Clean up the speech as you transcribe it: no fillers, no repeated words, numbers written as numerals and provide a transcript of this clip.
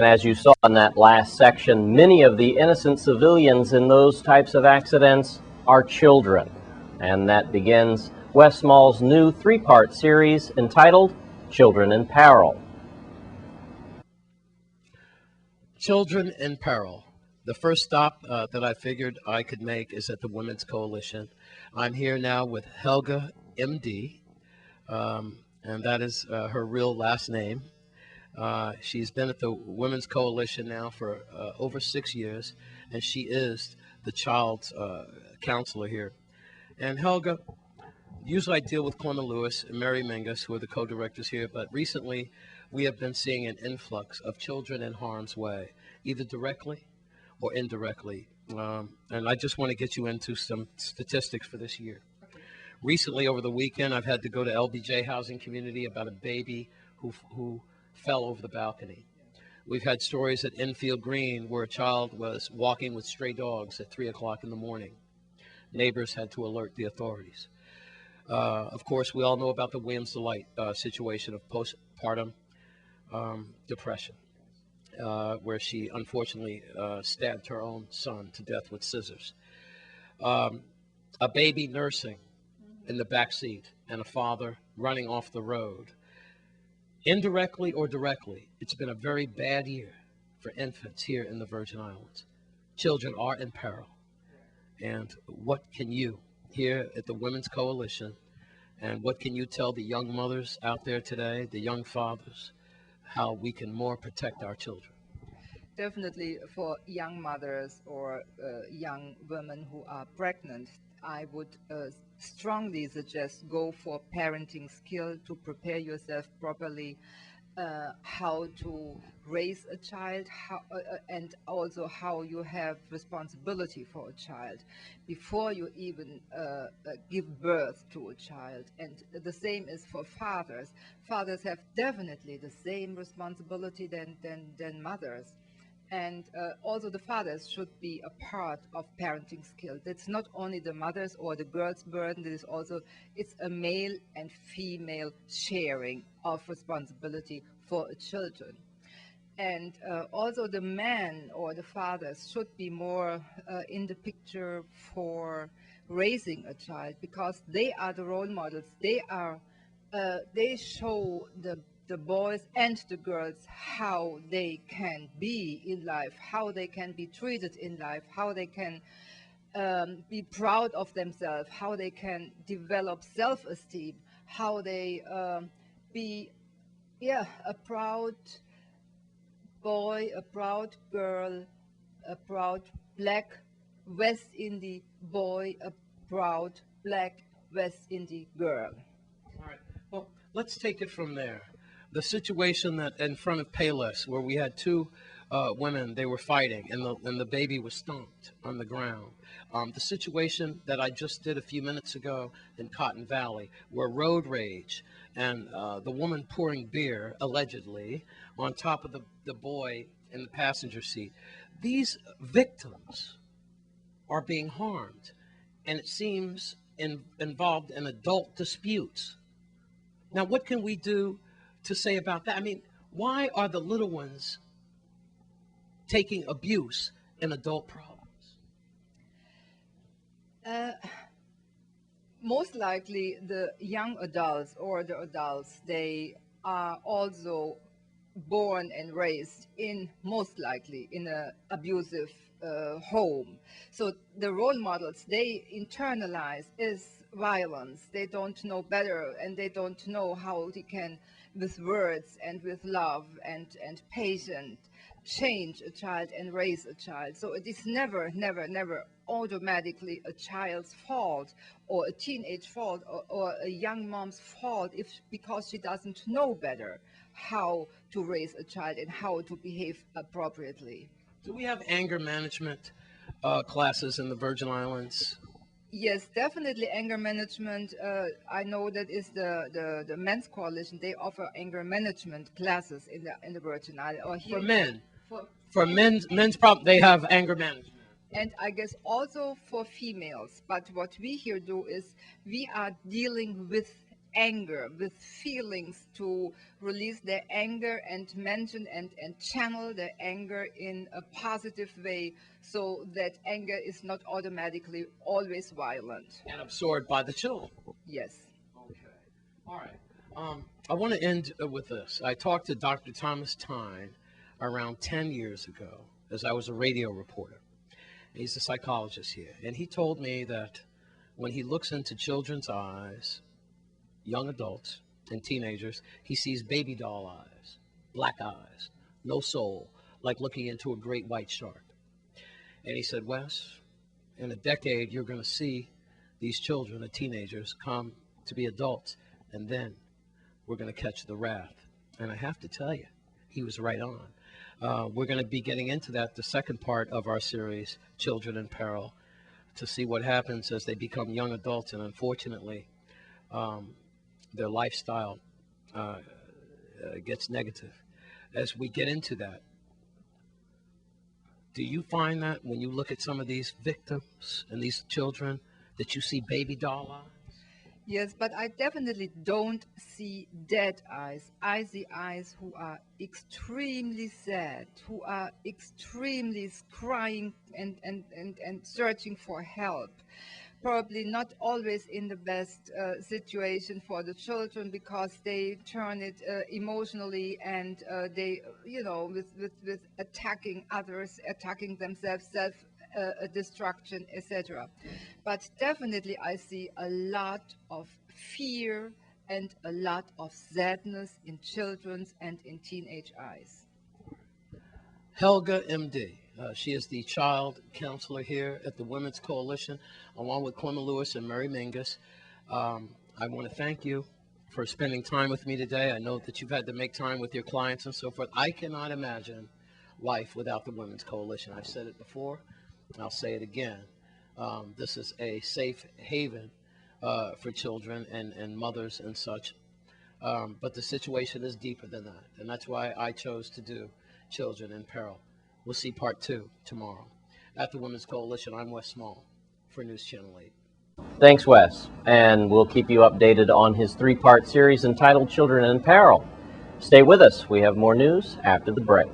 And as you saw in that last section, many of the innocent civilians in those types of accidents are children. And that begins Wes Small's new three-part series entitled Children in Peril. Children in Peril. The first stop that I figured I could make is at the Women's Coalition. I'm here now with Helga, MD, and that is her real last name. She's been at the Women's Coalition now for over 6 years, and she is the child's counselor here. And Helga, usually I deal with Clement Lewis and Mary Mingus, who are the co-directors here, but recently we have been seeing an influx of children in harm's way, either directly or indirectly. And I just want to get you into some statistics for this year. Recently, over the weekend, I've had to go to LBJ Housing Community about a baby who fell over the balcony. We've had stories at Enfield Green where a child was walking with stray dogs at 3 o'clock in the morning. Neighbors had to alert the authorities. Of course, we all know about the Williams Delight situation of postpartum depression, where she unfortunately stabbed her own son to death with scissors. A baby nursing in the back seat and a father running off the road. Indirectly or directly, it's been a very bad year for infants here in the Virgin Islands. Children are in peril. And what can you, here at the Women's Coalition, and what can you tell the young mothers out there today, the young fathers, how we can more protect our children? Definitely for young mothers or young women who are pregnant, I would strongly suggest go for parenting skill to prepare yourself properly, how to raise a child, and also how you have responsibility for a child before you even give birth to a child. And the same is for fathers. Fathers have definitely the same responsibility than mothers. And also the fathers should be a part of parenting skills. It's not only the mother's or the girl's burden, it's a male and female sharing of responsibility for children. And also the man or the fathers should be more in the picture for raising a child, because they are the role models. They show the boys and the girls how they can be in life, how they can be treated in life, how they can be proud of themselves, how they can develop self-esteem, how they be a proud boy, a proud girl, a proud black West Indian boy, a proud black West Indian girl. All right. Well, let's take it from there. The situation that in front of Payless, where we had two women, they were fighting, and the baby was stomped on the ground. The situation that I just did a few minutes ago in Cotton Valley, where road rage and the woman pouring beer, allegedly, on top of the boy in the passenger seat. These victims are being harmed, and it seems involved in adult disputes. Now, what can we do to say about that? I mean, why are the little ones taking abuse in adult problems? Most likely the young adults or the adults, they are also born and raised most likely in an abusive home. So the role models they internalize is violence. They don't know better, and they don't know how they can, with words and with love and patience, change a child and raise a child. So it is never automatically a child's fault or a teenage fault or a young mom's fault because she doesn't know better how to raise a child and how to behave appropriately. Do we have anger management classes in the Virgin Islands? Yes, definitely anger management. I know that is the Men's Coalition. They offer anger management classes in the Virgin Islands. Or here For men. For men's problem, they have anger management. And I guess also for females. But what we here do is we are dealing with anger, with feelings, to release their anger and mention and channel their anger in a positive way, so that anger is not automatically always violent. And absorbed by the children. Yes. Okay. All right. I want to end with this. I talked to Dr. Thomas Tyne around 10 years ago as I was a radio reporter. He's a psychologist here. And he told me that when he looks into children's eyes, young adults and teenagers, he sees baby doll eyes, black eyes, no soul, like looking into a great white shark. And he said, Wes, in a decade, you're going to see these children, the teenagers, come to be adults, and then we're going to catch the wrath. And I have to tell you, he was right on. We're going to be getting into that, the second part of our series, Children in Peril, to see what happens as they become young adults, and unfortunately, their lifestyle gets negative. As we get into that, do you find that when you look at some of these victims and these children that you see baby doll eyes? Yes, but I definitely don't see dead eyes. I see eyes who are extremely sad, who are extremely crying and searching for help. Probably not always in the best situation for the children, because they turn it emotionally, and they, with attacking others, attacking themselves, self destruction, etc. But definitely I see a lot of fear and a lot of sadness in children's and in teenage eyes. Helga, MD. She is the child counselor here at the Women's Coalition, along with Clement Lewis and Mary Mingus. I want to thank you for spending time with me today. I know that you've had to make time with your clients and so forth. I cannot imagine life without the Women's Coalition. I've said it before, I'll say it again. This is a safe haven for children and mothers and such. But the situation is deeper than that, and that's why I chose to do Children in Peril. We'll see part 2 tomorrow. At the Women's Coalition, I'm Wes Small for News Channel 8. Thanks, Wes. And we'll keep you updated on his 3-part series entitled Children in Peril. Stay with us. We have more news after the break.